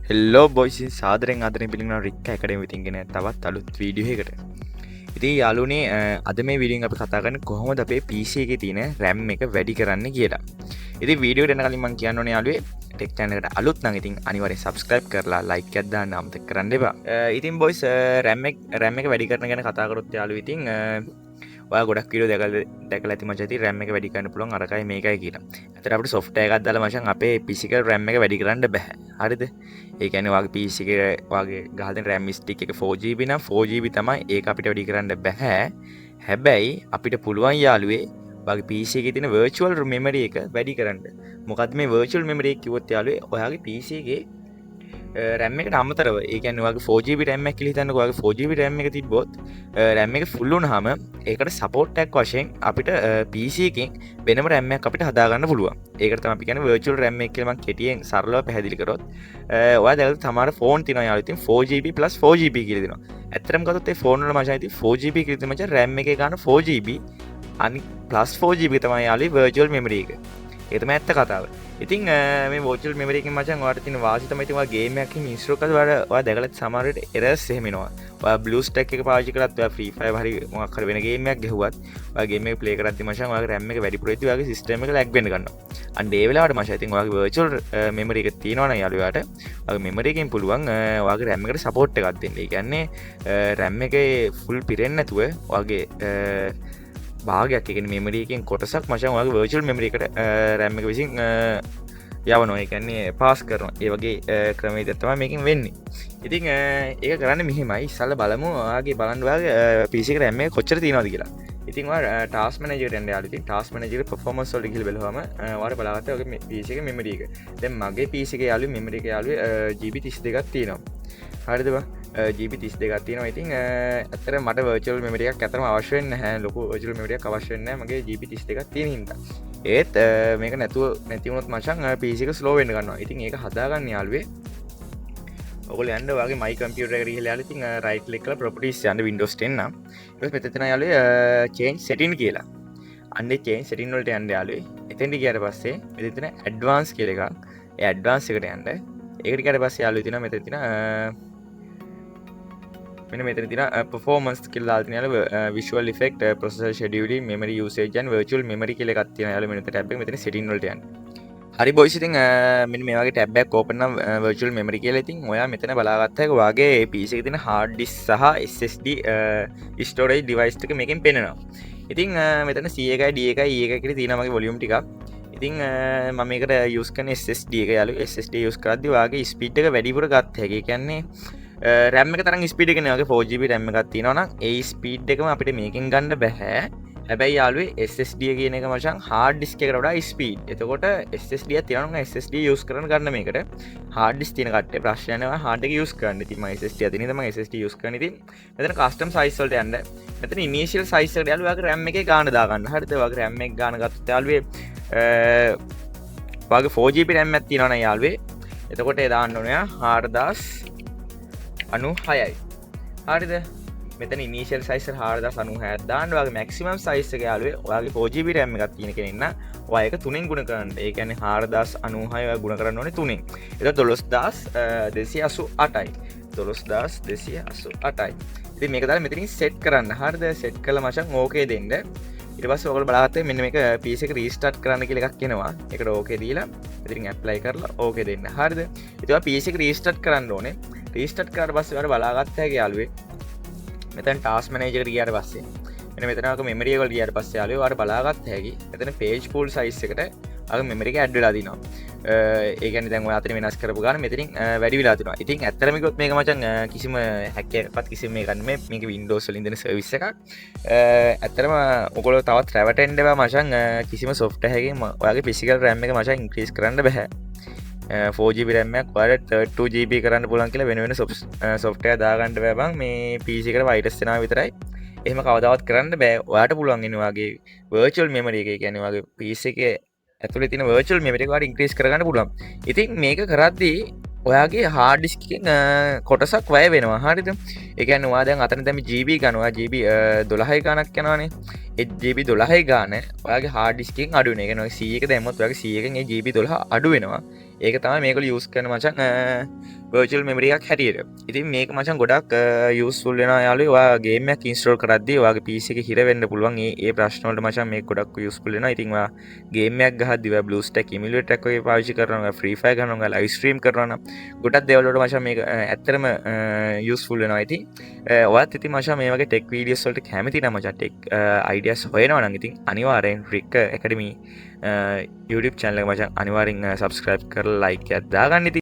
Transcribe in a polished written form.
හෙල්ලෝ බොයිසින් සාදරෙන් අදරෙන් පිළිගන්න රික්ක එකඩම විතින්ගෙන තවත් අලුත් වීඩියෝ එකට. ඉතින් යාළුවනේ අද මේ වීඩියෝෙන් අපි කතා කරන්නේ කොහොමද අපේ PC එකේ තියෙන RAM එක වැඩි කරන්න කියලා. ඉතින් වීඩියෝට යන කලින් මම කියන්න ඕනේ යාළුවේ ටෙක් channel එකට අලුත් නම් ඉතින් අනිවාර්යෙන් subscribe කරලා like එකක් දාන්න අමතක කරන්න එපා. ඉතින් boys RAM එක වැඩි කරන ගැන කතා කරොත් යාළුවෝ ඉතින් ඔයා ගොඩක් වීඩියෝ දැකලා ඇති මචං ඉතින් RAM එක වැඩි කරන්න පුළුවන් අරකයි මේකයි කියලා. ඇත්තට අපිට software එකක් දාලා මචං අපේ PC එකේ RAM එක වැඩි කරන්න බෑ. හරිද? ඒ කියන්නේ ඔයාගේ PC එකේ ඔයාගේ ගහලා තියෙන RAM stick එක 4GB නම් 4GB තමයි ඒක අපිට වැඩි කරන්න බෑ. හැබැයි අපිට පුළුවන් යාළුවේ ඔයාගේ PC එකේ තියෙන virtual memory එක වැඩි කරන්න. මොකද්ද මේ virtual memory එක කිව්වොත් යාළුවේ ඔයාගේ PC එකේ RAM එකට අමතරව ඒ කියන්නේ ඔයාගේ 4GB RAM එකක් කියලා හිතන්නකෝ ඔයාගේ 4GB RAM එක තිබ්බොත් RAM එක ෆුල් වුණාම ඒකට සපෝට් එකක් වශයෙන් අපිට PC එකෙන් වෙනම RAM එකක් අපිට හදා ගන්න පුළුවන්. ඒකට තමයි අපි කියන්නේ virtual RAM එක කියලා මම කෙටියෙන් සරලව පැහැදිලි කරොත් ඔයා දැන් සමහර ෆෝන් තියෙනවා යාළුවෝ ඉතින් 4GB + 4GB කියලා දෙනවා. ඇත්තටම ගත්තොත් ඒ ෆෝන් වල මචං ඉතින් 4GB කියලා දෙන මචං RAM එකේ ගන්න 4GB අනිත් +4GB තමයි යාළුවෝ virtual memory එක. ඒක තමයි ඇත්ත කතාව. ඉතින් මේ virtual memory එකෙන් මචං ඔයාලට තියෙන වාසිය තමයි ඉතින් ඔයා ගේම් එකක් එකකින් ඉන්ස්ටෝල් කරලා ඔයා දැකලා සමහර වෙලට errors එහෙම එනවා. ඔයා BlueStack එක පාවිච්චි කරත් ඔයා Free Fire හරි මොකක් හරි වෙන ගේම් එකක් ගැහුවත් ඔයා ගේම් එක ප්ලේ කරද්දි මචං ඔයාගේ RAM එක වැඩිපුර ඉතින් ඔයාගේ සිස්ටම් එක ලැග් වෙන්න ගන්නවා. අන්න ඒ වෙලාවට මචං ඉතින් ඔයාගේ virtual memory එක තියෙනවා නම් යාළුවාට ඔයාගේ memory එකෙන් පුළුවන් ඔයාගේ RAM එකට support එකක් දෙන්න. ඒ කියන්නේ RAM එකේ full පිරෙන්නේ නැතුව ඔයාගේ භාගයක් එකන මෙමරි එකෙන් කොටසක් මචන් වගේ වර්චල් මෙමරි එකට රැම්ම එක විසින් යවනො එකන්නේ පාස් කරන ඒ වගේ ක්‍රමේ දත්තම මේකින් වෙන්නේ. ඉතින් ඒක කරන්න මෙහෙමයි සල්ල බලමු ආගේ බලන්වාගේ පිසික රැම්ම කොච්චර තියනවාද කියලා. ඉතින් ටස් මනජට යාලති ටස් මනජර පොෆෝමස් ොඩ කිල් බලහම වාට බලාගත වගේ පිසික මෙමරික දැ මගේ පිසික යාලු මෙමරික යාලු ජීබි තිස් දෙකක් තියෙනවා. හරිදවා ජීබි තිස් දෙකක් තියෙනවා. ඉතින් ඇතර මට වර්චල් මෙමරියක් ඇතරම අවශ්‍යයෙන් හැ ලොක ෝජල් මෙමරියක් අවශ්‍යන්න මගේ ජීබි තිස් දෙකක් තියෙන හිද ඒත් මේක නැතුව නැතිවුණොත් මචන් පිසික ස්ලෝ වෙන්න ගන්නවා. ඉතින් ඒක හදාගන්න යාලුවේ ඔගල යන්න වගේ මයි කම්පියුටර් එක ගිහලා ඉතින් රයිට් ක්ලික් කරලා ප්‍රොපර්ටිස් යන්න Windows 10 නම් ඊට පස්සේ මෙතන යාළුවේ change setting කියලා. අන්නේ change setting වලට යන්න යාළුවේ. එතෙන්ට ගියාට පස්සේ මෙතන තියෙන advanced කියලා එකක්. ඒ advanced එකට යන්න. ඒකට ගියාට පස්සේ යාළුවේ තියෙනවා මෙතන තියෙන මෙන්න මෙතන තියෙන performance කියලා දාලා තියෙන යාළුවේ visual effect processor scheduling memory usage and virtual memory කියලා එකක් තියෙනවා යාළුවේ මෙතන tab එක මෙතන setting වලට යන්න. හරි බොයිස් ඉතින් මෙන්න මේ වගේ ටැබ් එකක් ඕපන් නම් virtual memory කියලා ඉතින් ඔයා මෙතන බලාගත්ත එක ඔයාගේ PC එකේ තියෙන hard disk සහ SSD storage device එක මේකෙන් පෙන්නනවා. ඉතින් මෙතන C1යි D1යි E1යි කියලා තියෙනවා මගේ volume ටිකක්. ඉතින් මම මේකට use කරන SSD එක යාළුවෝ SSD use කරද්දි ඔයාගේ speed එක වැඩිපුර ගත්ත හැකි. ඒ කියන්නේ RAM එක තරම් speed එක නේ. ඔයාගේ 4GB RAM එකක් තියෙනවා නම් ඒ speed එකම අපිට මේකෙන් ගන්න බෑ. හැබැයි යාළුවේ SSD කියන එක මචං hard disk එකට වඩා speed. එතකොට SSD එක තියනවා නම් SSD use කරන්න ගන්න මේකට. hard disk තියෙන කට්ටිය ප්‍රශ්නයක් නෑ hard එක use කරන්න. ඉතින් මම SSD අතින් ඉඳන් මම SSD use කරන ඉතින් මෙතන custom size වලට යන්න. මෙතන initial size එකට යාළුවා ඔයාගේ RAM එකේ ගාන දා ගන්න. හරිද? ඔයාගේ RAM එක ගාන ගත්තොත් යාළුවේ ඔයාගේ 4GB RAM එකක් තියෙනවා නම් යාළුවේ එතකොට ඒ දාන්න ඕනේ 4096යි. හරිද? මෙතන ඉනිෂියල් සයිස් එක 4096ක් දාන්න. ඔයාගේ මැක්සිමම් සයිස් එක යාළුවේ ඔයාගේ 4GB RAM එකක් තියෙන කෙනෙක් නම් ඔයා ඒක 3ෙන් ගුණ කරන්න. ඒ කියන්නේ 4096 ඔයා ගුණ කරන්න ඕනේ 3ෙන්. ඒක 12288යි. 12288යි. ඉතින් මේක දාලා මෙතනින් සෙට් කරන්න. හරිද? සෙට් කළා මචං ඕකේ දෙන්න. ඊට පස්සේ ඔයගොල්ලෝ බලාගත්තේ මෙන්න මේක PC එක රීස්ටාර්ට් කරන්න කියලා එකක් එනවා. ඒකට ඕකේ දීලා ඉතින් ඇප්ලයි කරලා ඕකේ දෙන්න. හරිද? ඉතින් ඔයා PC එක රීස්ටාර්ට් කරන්න ඕනේ. රීස්ටාර්ට් කරාට පස්සේ ඔයාලා බලාගත්ත හැකි යාළුවේ මෙතන ටාස්ක් මැනේජර් එකට ගියාට පස්සේ මෙන්න මෙතන ඔක මෙමරි එක වල ගියාට පස්සේ යාළුවෝ ඔයාලට බලාගත්ත හැකි මෙතන page pool size එකට ඔයාගේ මෙමරි එක ඇඩ් වෙලා තිනවා. ඒ කියන්නේ දැන් ඔයා අතරින් වෙනස් කරපු ගාන මෙතනින් වැඩි වෙලා තිනවා. ඉතින් ඇත්තටම කිව්වොත් මේක මචං කිසිම හැක් එකක්වත් කිසිම මේක නෙමෙයි. මේක Windows වලින් දෙන සර්විස් එකක්. ඇත්තටම ඔයගොල්ලෝ තවත් රැවටෙන්න එපා මචං. කිසිම software එකකින් ඔයාගේ physical RAM එක මචං increase කරන්න බෑ. 4GB RAM එකක් ඔයාලට 32GB කරන්න පුළුවන් කියලා වෙන වෙන software දාගන්න බෑ බං. මේ PC එකට virus එනවා විතරයි. එහෙම කවදාවත් කරන්න බෑ. ඔයාට පුළුවන් ඉන්නේ ඔයාගේ virtual memory එක. ඒ කියන්නේ ඔයාගේ PC එකේ ඇතුලේ තියෙන virtual memory එක ඔයාලට increase කරගන්න පුළුවන්. ඉතින් මේක කරද්දී ඔයාගේ hard disk එකෙන් කොටසක් වැය වෙනවා. හරිද? ඒ කියන්නේ ඔයා දැන් අතන දැන් GB ගන්නවා. GB 12 ගානක් යනවානේ. ඒ GB 12 ගාන ඔයාගේ hard disk එකෙන් අඩු වෙනවා. ඒ කියන්නේ C එක දැම්මොත් ඔයාගේ C එකෙන් ඒ GB 12 අඩු වෙනවා. ඒක තමයි මේගොල්ලෝ යූස් කරන මචං වර්චල් මෙමරියක් හැටියට. ඉතින් මේක මචන් ගොඩක් යුස්ෆුල් වෙන යාලු ගේමයක් ඉන්ස්ටෝල් කරද්දී වගේ පිසික හිරවෙන්න පුළුවන් ඒ ප්‍රශ්නවලට මචන් මේ ගොඩක් යුස්ෆුල් වෙනවා. ඉතින් ගේමයක් ගහද්දී බ්ලූස්ටැක් ඉමුලේටර් එකක් වගේ පාවිච්චි කරනවා, ෆ්‍රී ෆයර් ගන්නවා, ලයිව් ස්ට්‍රීම් කරනවා. ගොඩක් දේවල් වලට මචන් මේක ඇත්තටම යුස්ෆුල් වෙනවා. ඉතින් ඔයත් ඉතින් මචන් මේ වගේ ටෙක් වීඩියෝස් වලට කැමති නම් මචන් ටෙක් අයිඩියාස් හොයනවා නම් ඉතින් අනිවාර්යෙන් රික් ඇකඩමි YouTube channel එක මචන් අනිවාර්යෙන් subscribe කරලා like එකක් දාගන්න. ඉතින්